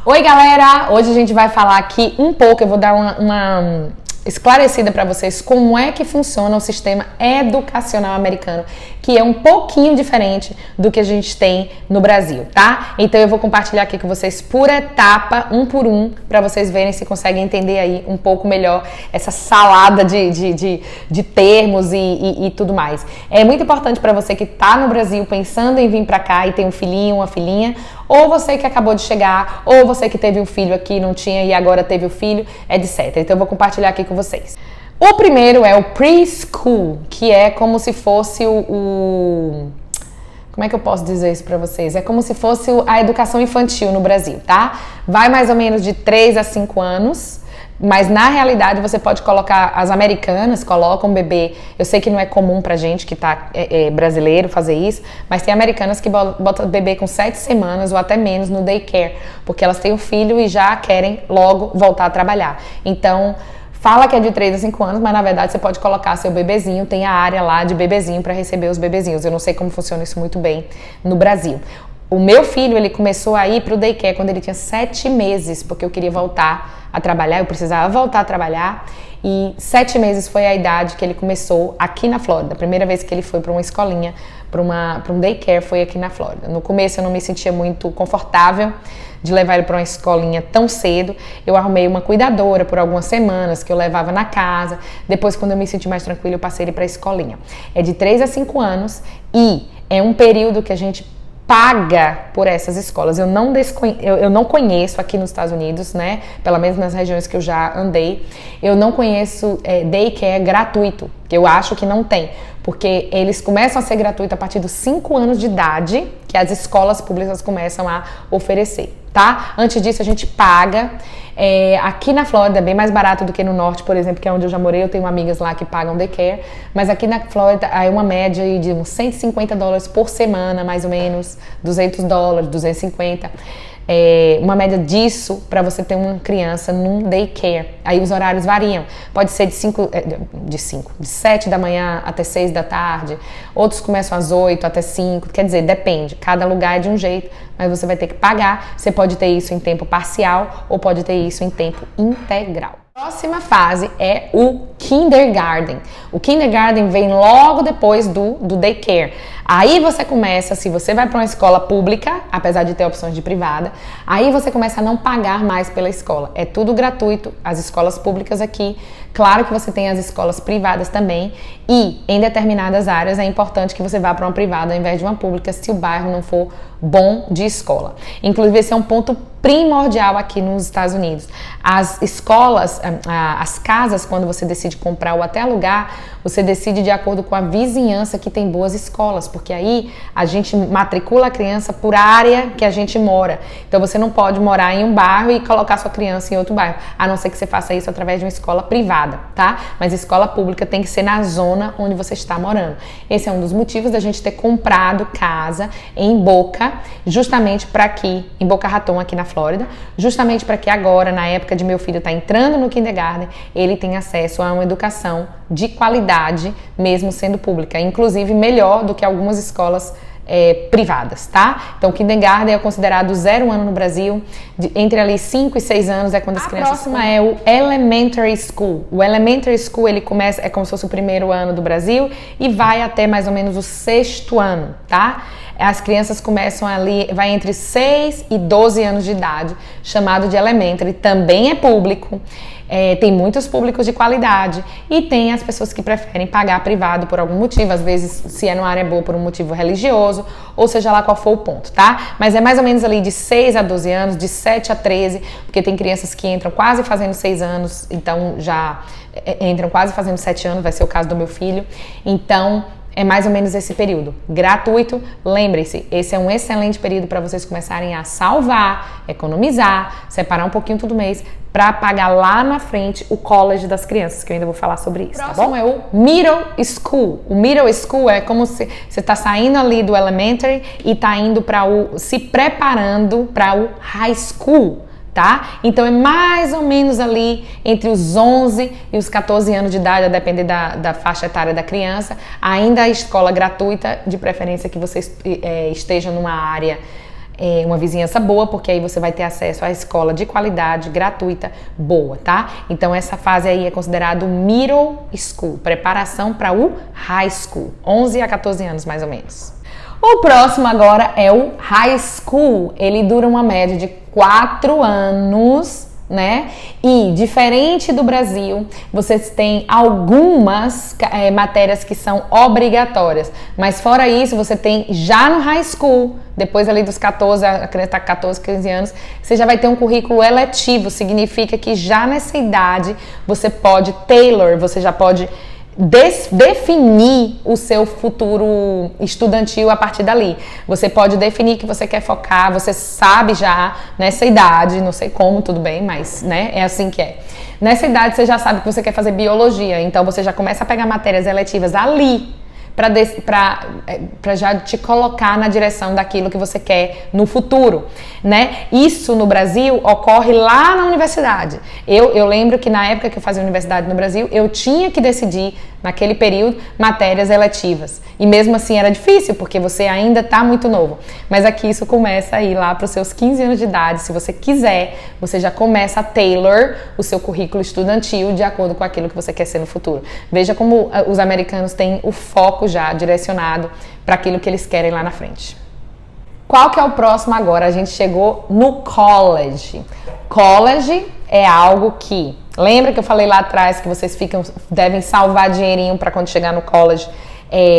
Oi galera, hoje a gente vai falar aqui um pouco, eu vou dar uma esclarecida para vocês como é que funciona o sistema educacional americano, que é um pouquinho diferente do que a gente tem no Brasil, tá? Então eu vou compartilhar aqui com vocês por etapa, um por um, para vocês verem se conseguem entender aí um pouco melhor essa salada de termos e tudo mais. É muito importante para você que tá no Brasil pensando em vir para cá e tem um filhinho, uma filhinha, ou você que acabou de chegar, ou você que teve um filho aqui, não tinha e agora teve o filho, etc. Então eu vou compartilhar aqui com vocês. O primeiro é o preschool, que é como se fosse como é que eu posso dizer isso pra vocês? É como se fosse a educação infantil no Brasil, tá? Vai mais ou menos de 3 a 5 anos, mas na realidade você pode colocar, as americanas colocam o bebê, eu sei que não é comum pra gente que tá brasileiro fazer isso, mas tem americanas que botam o bebê com 7 semanas ou até menos no daycare, porque elas têm o filho e já querem logo voltar a trabalhar. Então, fala que é de 3 a 5 anos, mas na verdade você pode colocar seu bebezinho, tem a área lá de bebezinho para receber os bebezinhos. Eu não sei como funciona isso muito bem no Brasil. O meu filho, ele começou a ir pro daycare quando ele tinha 7 meses, porque eu queria voltar a trabalhar, eu precisava voltar a trabalhar. E 7 meses foi a idade que ele começou aqui na Flórida. A primeira vez que ele foi para uma escolinha, para um daycare, foi aqui na Flórida. No começo eu não me sentia muito confortável de levar ele para uma escolinha tão cedo. Eu arrumei uma cuidadora por algumas semanas que eu levava na casa. Depois, quando eu me senti mais tranquila, eu passei ele para a escolinha. É de 3 a 5 anos e é um período que a gente paga por essas escolas. Eu não conheço aqui nos Estados Unidos, né? Pelo menos nas regiões que eu já andei, eu não conheço daycare gratuito, que eu acho que não tem, porque eles começam a ser gratuitos a partir dos 5 anos de idade, que as escolas públicas começam a oferecer, tá? Antes disso a gente paga. Aqui na Flórida é bem mais barato do que no norte, por exemplo, que é onde eu já morei. Eu tenho amigas lá que pagam daycare, mas aqui na Flórida é uma média de uns $150 por semana, mais ou menos, $200, 250. Uma média disso para você ter uma criança num daycare. Aí os horários variam. Pode ser de 7 da manhã até 6 da tarde. Outros começam às 8 até 5. Quer dizer, depende. Cada lugar é de um jeito, mas você vai ter que pagar. Você pode ter isso em tempo parcial ou pode ter isso em tempo integral. A próxima fase é o kindergarten. O kindergarten vem logo depois do daycare. Aí você começa, se você vai para uma escola pública, apesar de ter opções de privada, aí você começa a não pagar mais pela escola. É tudo gratuito, as escolas públicas aqui. Claro que você tem as escolas privadas também e em determinadas áreas é importante que você vá para uma privada ao invés de uma pública se o bairro não for bom de escola. Inclusive esse é um ponto primordial aqui nos Estados Unidos. As escolas, as casas, quando você decide comprar ou até alugar, você decide de acordo com a vizinhança que tem boas escolas, porque aí a gente matricula a criança por área que a gente mora. Então você não pode morar em um bairro e colocar sua criança em outro bairro, a não ser que você faça isso através de uma escola privada, tá? Mas escola pública tem que ser na zona onde você está morando. Esse é um dos motivos da gente ter comprado casa em Boca, justamente para que, em Boca Raton, aqui na Flórida, justamente para que agora, na época de meu filho estar entrando no kindergarten, ele tenha acesso a uma educação de qualidade, mesmo sendo pública, inclusive melhor do que algumas escolas privadas, tá? Então, o kindergarten é considerado 0 ano no Brasil, entre ali 5 e 6 anos é quando as crianças... A próxima é o elementary school. O elementary school, ele começa, é como se fosse o 1º ano do Brasil e vai até mais ou menos o 6º ano, tá? As crianças começam ali, vai entre 6 e 12 anos de idade, chamado de elementary, também é público. Tem muitos públicos de qualidade e tem as pessoas que preferem pagar privado por algum motivo, às vezes se é numa área boa por um motivo religioso, ou seja lá qual for o ponto, tá? Mas é mais ou menos ali de 6 a 12 anos, de 7 a 13, porque tem crianças que entram quase fazendo 6 anos, então já entram quase fazendo 7 anos, vai ser o caso do meu filho, então... É mais ou menos esse período. Gratuito, lembre-se, esse é um excelente período para vocês começarem a salvar, economizar, separar um pouquinho todo mês para pagar lá na frente o college das crianças, que eu ainda vou falar sobre isso, tá bom? É o middle school. O middle school é como se você está saindo ali do elementary e está indo se preparando para o high school. Tá? Então é mais ou menos ali entre os 11 e os 14 anos de idade, a depender da faixa etária da criança, ainda a escola gratuita, de preferência que você esteja numa área uma vizinhança boa, porque aí você vai ter acesso à escola de qualidade, gratuita, boa, tá? Então essa fase aí é considerado middle school, preparação para o high school, 11 a 14 anos mais ou menos. O próximo agora é o high school, ele dura uma média de 4 anos, né? E diferente do Brasil, vocês têm algumas matérias que são obrigatórias, mas fora isso, você tem já no high school, depois ali dos 14, a criança está com 14, 15 anos, você já vai ter um currículo eletivo, significa que já nessa idade você pode você já pode definir o seu futuro estudantil a partir dali. Você pode definir que você quer focar, você sabe já nessa idade, não sei como, tudo bem, mas né, é assim que é. Nessa idade você já sabe que você quer fazer biologia, então você já começa a pegar matérias eletivas ali, para já te colocar na direção daquilo que você quer no futuro, né? Isso no Brasil ocorre lá na universidade. Eu lembro que na época que eu fazia universidade no Brasil, eu tinha que decidir, naquele período, matérias eletivas. E mesmo assim era difícil, porque você ainda está muito novo. Mas aqui isso começa a ir lá para os seus 15 anos de idade. Se você quiser, você já começa a tailor o seu currículo estudantil de acordo com aquilo que você quer ser no futuro. Veja como os americanos têm o foco já direcionado para aquilo que eles querem lá na frente. Qual que é o próximo agora? A gente chegou no college. College é algo que... Lembra que eu falei lá atrás que vocês devem salvar dinheirinho para quando chegar no college,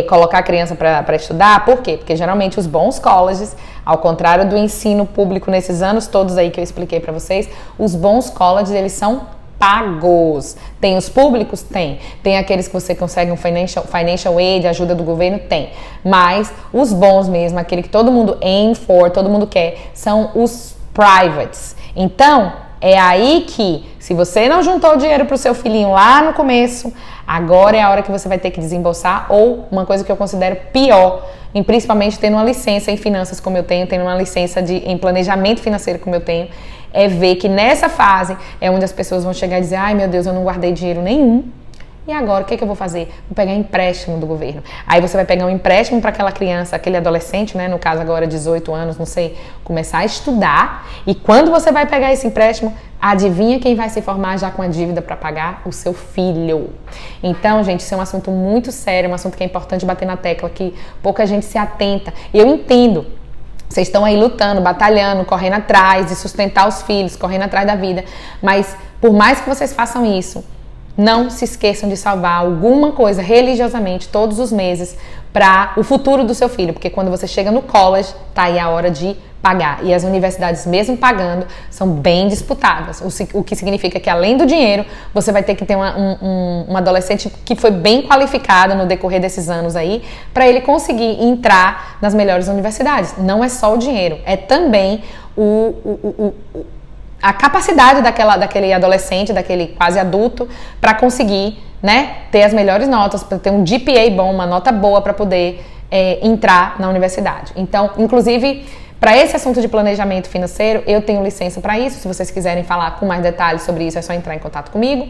colocar a criança para estudar? Por quê? Porque geralmente os bons colleges, ao contrário do ensino público nesses anos todos aí que eu expliquei para vocês, os bons colleges, eles são pagos. Tem os públicos? Tem. Tem aqueles que você consegue um financial aid, ajuda do governo? Tem. Mas os bons mesmo, aquele que todo mundo aim for, todo mundo quer, são os privates. Então, é aí que, se você não juntou o dinheiro para o seu filhinho lá no começo, agora é a hora que você vai ter que desembolsar, ou uma coisa que eu considero pior, e principalmente tendo uma licença em finanças como eu tenho, tendo uma licença em planejamento financeiro como eu tenho, é ver que nessa fase é onde as pessoas vão chegar e dizer: ai meu Deus, eu não guardei dinheiro nenhum. E agora, o que eu vou fazer? Vou pegar empréstimo do governo. Aí você vai pegar um empréstimo para aquela criança, aquele adolescente, né? No caso agora 18 anos, não sei, começar a estudar. E quando você vai pegar esse empréstimo, adivinha quem vai se formar já com a dívida para pagar? O seu filho. Então, gente, isso é um assunto muito sério, um assunto que é importante bater na tecla, que pouca gente se atenta. Eu entendo. Vocês estão aí lutando, batalhando, correndo atrás de sustentar os filhos, correndo atrás da vida. Mas, por mais que vocês façam isso, não se esqueçam de salvar alguma coisa religiosamente todos os meses para o futuro do seu filho, porque quando você chega no college, tá aí a hora de pagar. E as universidades, mesmo pagando, são bem disputadas, o que significa que além do dinheiro, você vai ter que ter um adolescente que foi bem qualificado no decorrer desses anos aí, para ele conseguir entrar nas melhores universidades. Não é só o dinheiro, é também a capacidade daquele adolescente, daquele quase adulto, para conseguir, né, ter as melhores notas, para ter um GPA bom, uma nota boa para poder entrar na universidade. Então, inclusive, para esse assunto de planejamento financeiro, eu tenho licença para isso. Se vocês quiserem falar com mais detalhes sobre isso, é só entrar em contato comigo.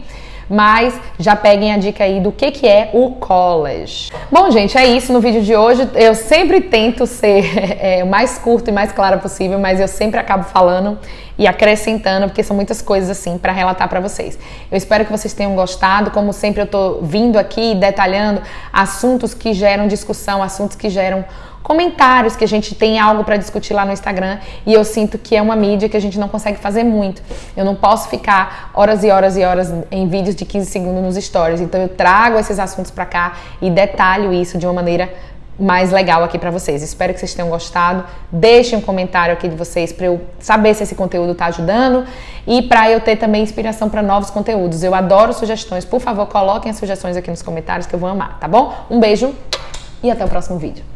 Mas já peguem a dica aí do que é o college. Bom, gente, é isso no vídeo de hoje. Eu sempre tento ser o mais curto e mais claro possível, mas eu sempre acabo falando e acrescentando, porque são muitas coisas assim para relatar para vocês. Eu espero que vocês tenham gostado. Como sempre, eu tô vindo aqui detalhando assuntos que geram discussão, assuntos que geram comentários, que a gente tem algo para discutir lá no Instagram, e eu sinto que é uma mídia que a gente não consegue fazer muito. Eu não posso ficar horas e horas e horas em vídeos de 15 segundos nos stories, então eu trago esses assuntos para cá e detalho isso de uma maneira mais legal aqui para vocês. Espero que vocês tenham gostado. Deixem um comentário aqui de vocês para eu saber se esse conteúdo está ajudando e para eu ter também inspiração para novos conteúdos. Eu adoro sugestões. Por favor, coloquem as sugestões aqui nos comentários que eu vou amar, tá bom? Um beijo e até o próximo vídeo.